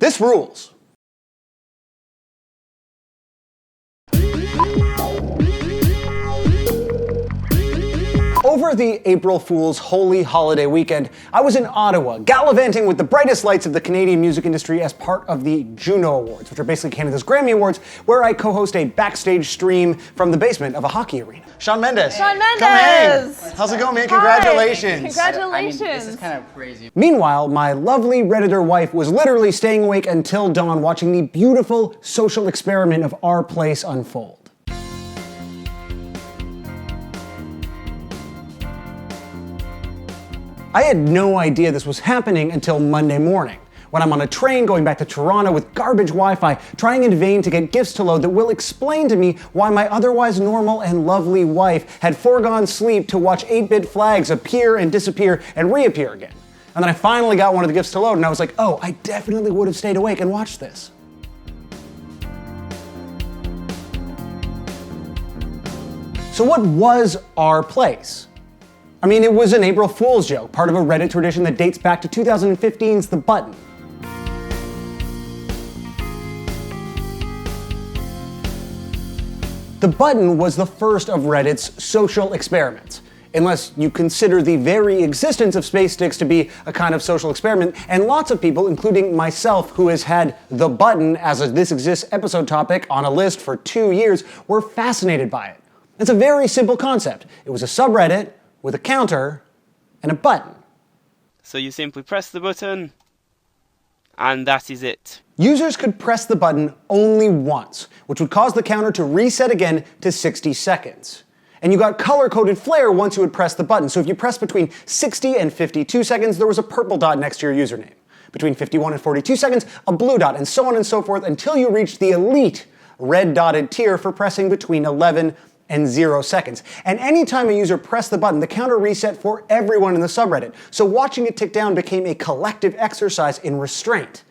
This rules. Over the April Fool's holy holiday weekend, I was in Ottawa, gallivanting with the brightest lights of the Canadian music industry as part of the Juno Awards, which are basically Canada's Grammy Awards, where I co-host a backstage stream from the basement of a hockey arena. Shawn Mendes. Shawn Mendes! Come hang. How's it going, man? Congratulations. Congratulations. I mean, this is kind of crazy. Meanwhile, my lovely Redditor wife was literally staying awake until dawn watching the beautiful social experiment of our place unfold. I had no idea this was happening until Monday morning, when I'm on a train going back to Toronto with garbage Wi-Fi, trying in vain to get gifts to load that will explain to me why my otherwise normal and lovely wife had foregone sleep to watch 8-bit flags appear and disappear and reappear again. And then I finally got one of the gifts to load and I was like, oh, I definitely would have stayed awake and watched this. So what was our place? I mean, it was an April Fool's joke, part of a Reddit tradition that dates back to 2015's The Button. The Button was the first of Reddit's social experiments, unless you consider the very existence of space sticks to be a kind of social experiment, and lots of people, including myself, who has had The Button as a This Exists episode topic on a list for 2 years, were fascinated by it. It's a very simple concept. It was a subreddit with a counter and a button. So you simply press the button, and that is it. Users could press the button only once, which would cause the counter to reset again to 60 seconds. And you got color-coded flair once you would press the button, so if you pressed between 60 and 52 seconds, there was a purple dot next to your username. Between 51 and 42 seconds, a blue dot, and so on and so forth until you reached the elite red dotted tier for pressing between 11 and 0 seconds. And anytime a user pressed the button, the counter reset for everyone in the subreddit. So watching it tick down became a collective exercise in restraint.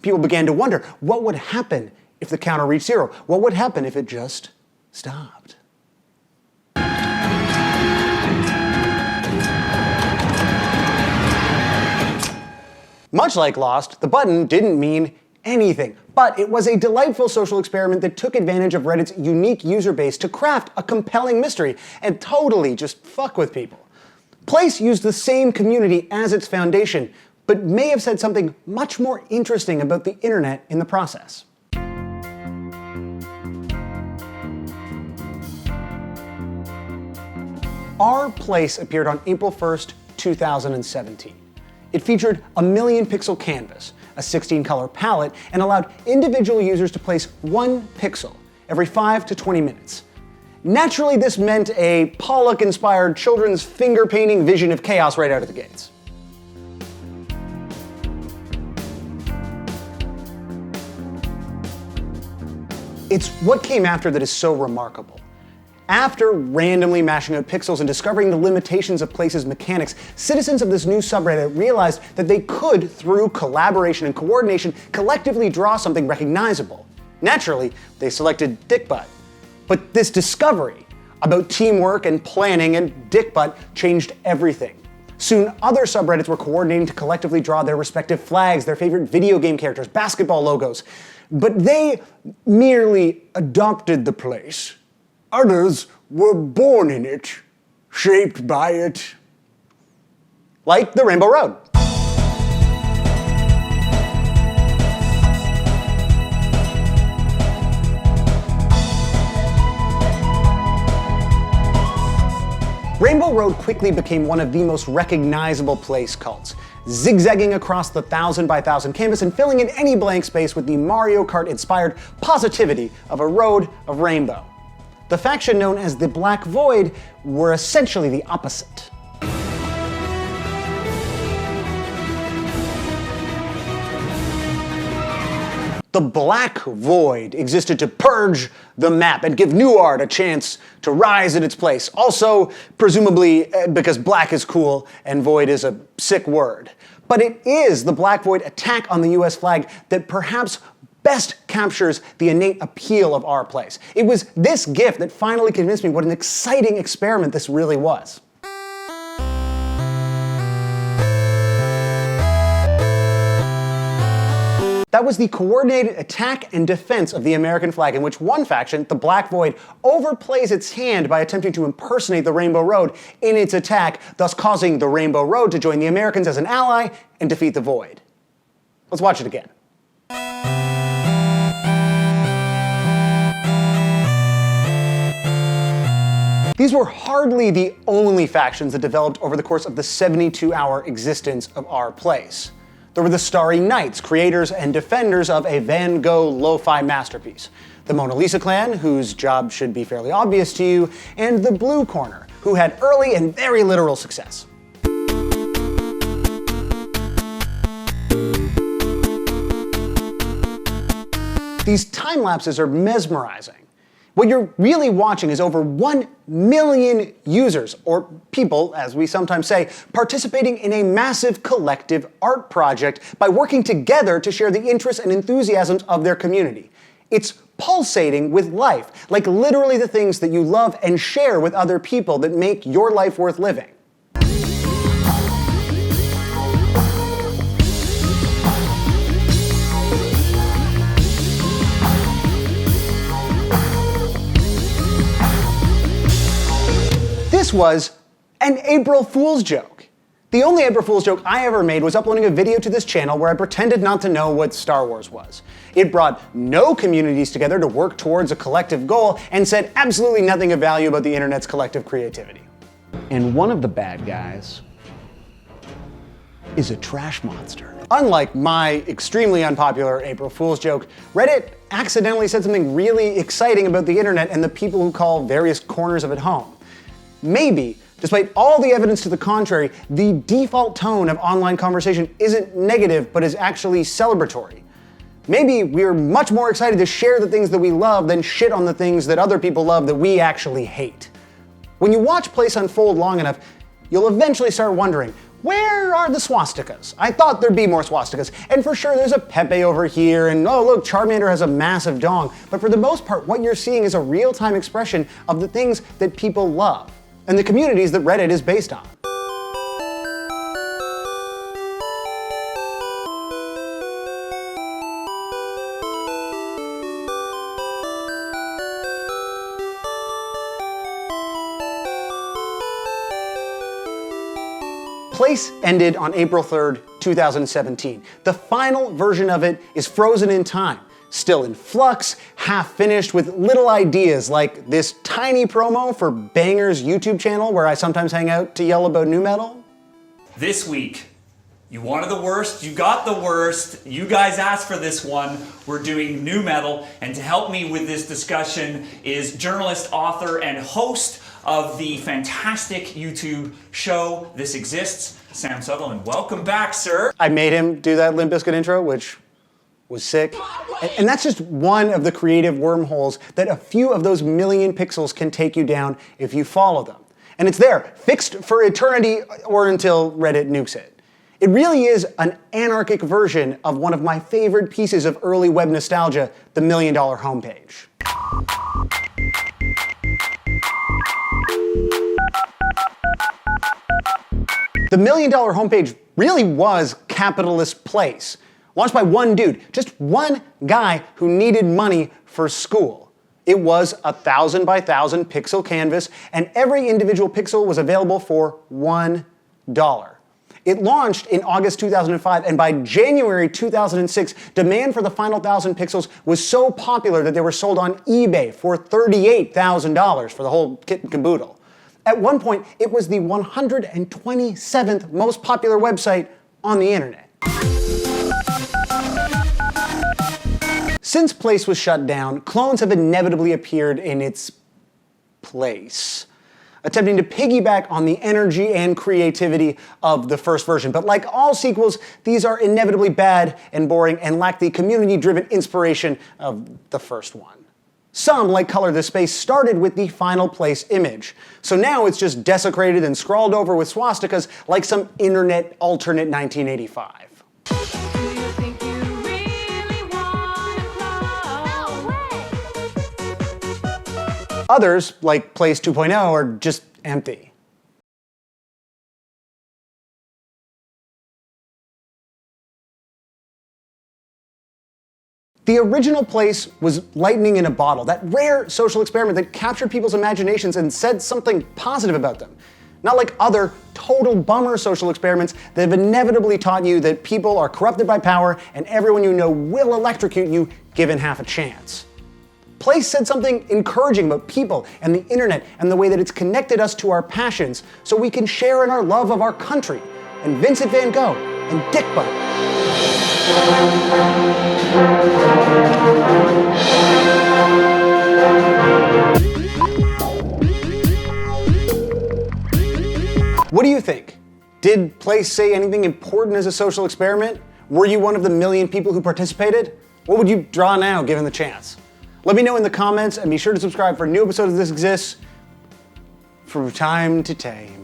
People began to wonder, what would happen if the counter reached 0? What would happen if it just stopped? Much like Lost, the button didn't mean anything, but it was a delightful social experiment that took advantage of Reddit's unique user base to craft a compelling mystery and totally just fuck with people. Place used the same community as its foundation, but may have said something much more interesting about the internet in the process. Our Place appeared on April 1st, 2017. It featured a 1 million pixel canvas, a 16-color palette, and allowed individual users to place 1 pixel every 5 to 20 minutes. Naturally, this meant a Pollock-inspired children's finger-painting vision of chaos right out of the gates. It's what came after that is so remarkable. After randomly mashing out pixels and discovering the limitations of Place's mechanics, citizens of this new subreddit realized that they could, through collaboration and coordination, collectively draw something recognizable. Naturally, they selected Dick Butt. But this discovery about teamwork and planning and Dick Butt changed everything. Soon, other subreddits were coordinating to collectively draw their respective flags, their favorite video game characters, basketball logos. But they merely adopted the place. Others were born in it, shaped by it. Like the Rainbow Road. Rainbow Road quickly became one of the most recognizable Place cults, zigzagging across the 1,000 by 1,000 canvas and filling in any blank space with the Mario Kart-inspired positivity of a road of rainbow. The faction known as the Black Void were essentially the opposite. The Black Void existed to purge the map and give new art a chance to rise in its place. Also, presumably because black is cool and void is a sick word. But it is the Black Void attack on the US flag that perhaps best captures the innate appeal of our place. It was this gift that finally convinced me what an exciting experiment this really was. That was the coordinated attack and defense of the American flag, in which one faction, the Black Void, overplays its hand by attempting to impersonate the Rainbow Road in its attack, thus causing the Rainbow Road to join the Americans as an ally and defeat the Void. Let's watch it again. These were hardly the only factions that developed over the course of the 72-hour existence of our place. There were the Starry Knights, creators and defenders of a Van Gogh lo-fi masterpiece, the Mona Lisa clan, whose job should be fairly obvious to you, and the Blue Corner, who had early and very literal success. These time lapses are mesmerizing. What you're really watching is over 1 million users, or people, as we sometimes say, participating in a massive collective art project by working together to share the interests and enthusiasms of their community. It's pulsating with life, like literally the things that you love and share with other people that make your life worth living. This was an April Fool's joke. The only April Fool's joke I ever made was uploading a video to this channel where I pretended not to know what Star Wars was. It brought no communities together to work towards a collective goal and said absolutely nothing of value about the internet's collective creativity. And one of the bad guys is a trash monster. Unlike my extremely unpopular April Fool's joke, Reddit accidentally said something really exciting about the internet and the people who call various corners of it home. Maybe, despite all the evidence to the contrary, the default tone of online conversation isn't negative, but is actually celebratory. Maybe we're much more excited to share the things that we love than shit on the things that other people love that we actually hate. When you watch Place unfold long enough, you'll eventually start wondering, where are the swastikas? I thought there'd be more swastikas. And for sure, there's a Pepe over here, and oh look, Charmander has a massive dong. But for the most part, what you're seeing is a real-time expression of the things that people love, and the communities that Reddit is based on. Place ended on April 3rd, 2017. The final version of it is frozen in time, still in flux, half finished, with little ideas like this tiny promo for Banger's YouTube channel where I sometimes hang out to yell about nu metal. This week, you wanted the worst, you got the worst, you guys asked for this one, we're doing nu metal, and to help me with this discussion is journalist, author, and host of the fantastic YouTube show This Exists, Sam Sutherland. Welcome back, sir. I made him do that Limp Bizkit intro, which was sick. And that's just one of the creative wormholes that a few of those million pixels can take you down if you follow them. And it's there, fixed for eternity or until Reddit nukes it. It really is an anarchic version of one of my favorite pieces of early web nostalgia, the $1 Million Homepage. The $1 Million Homepage really was capitalist place. Launched by one dude, just one guy who needed money for school. It was a 1,000 by 1,000 pixel canvas, and every individual pixel was available for $1. It launched in August 2005, and by January 2006, demand for the final 1,000 pixels was so popular that they were sold on eBay for $38,000 for the whole kit and caboodle. At one point, it was the 127th most popular website on the internet. Since Place was shut down, clones have inevitably appeared in its place, attempting to piggyback on the energy and creativity of the first version. But like all sequels, these are inevitably bad and boring and lack the community-driven inspiration of the first one. Some, like Color This Space, started with the final Place image. So now it's just desecrated and scrawled over with swastikas like some internet alternate 1985. Others, like Place 2.0, are just empty. The original Place was lightning in a bottle, that rare social experiment that captured people's imaginations and said something positive about them. Not like other total bummer social experiments that have inevitably taught you that people are corrupted by power and everyone you know will electrocute you given half a chance. Place said something encouraging about people and the internet and the way that it's connected us to our passions so we can share in our love of our country and Vincent van Gogh and Dick Butt. What do you think? Did Place say anything important as a social experiment? Were you one of the million people who participated? What would you draw now given the chance? Let me know in the comments and be sure to subscribe for new episodes of This Exists from time to time.